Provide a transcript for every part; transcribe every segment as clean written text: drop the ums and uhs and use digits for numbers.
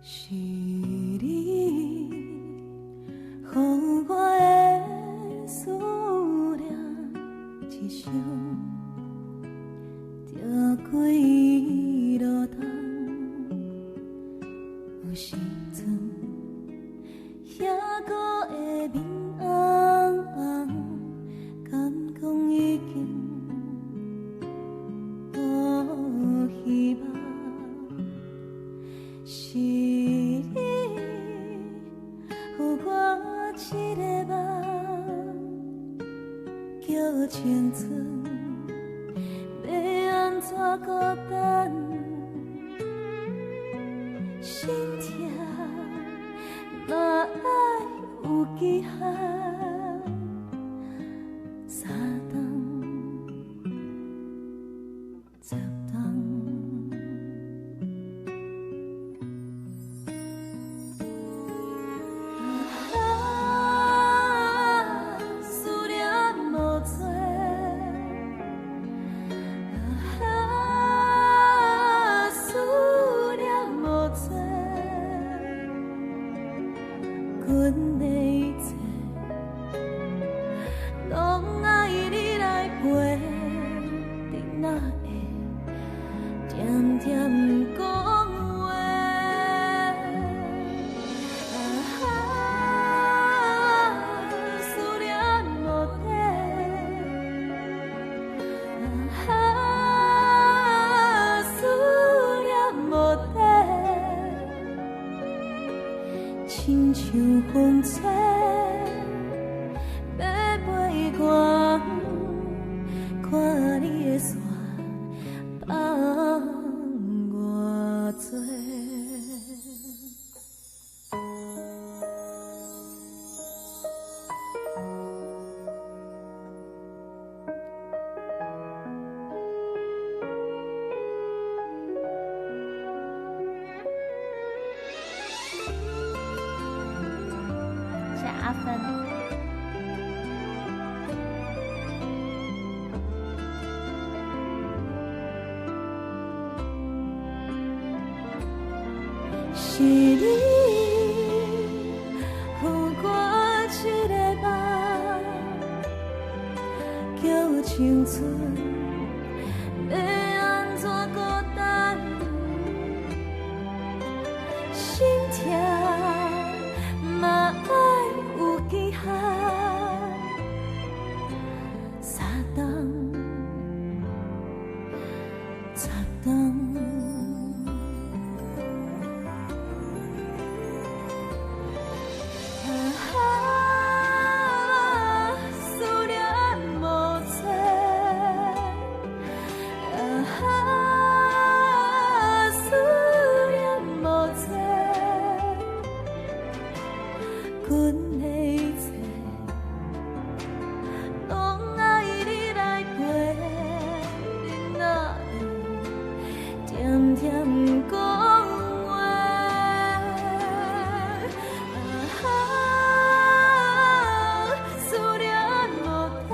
是你，予我的思念一双，着几路灯，有时阵遐个会面红红，敢讲已经无希望。是你，予我一个梦，叫青春要安怎孤单？心痛嘛爱有期限，三冬、十冬。阮的一切，拢爱你来陪，你哪会点点讲话？思念无底，思念无底。亲像风吹，要飞远，看你的线放偌多。阿芬，是你，予我一个梦，叫青春要安怎孤单？心痛嘛爱有期限，三冬、十冬。思念无际，思念无际。阮的一切，拢爱你来陪，你哪会点点讲话？思念无底，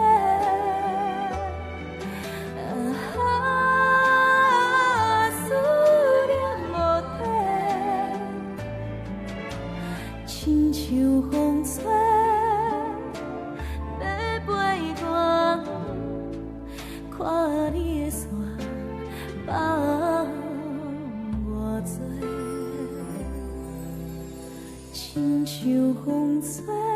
思念无底。亲像风吹，要飞远，看你的线放偌多，亲像风吹。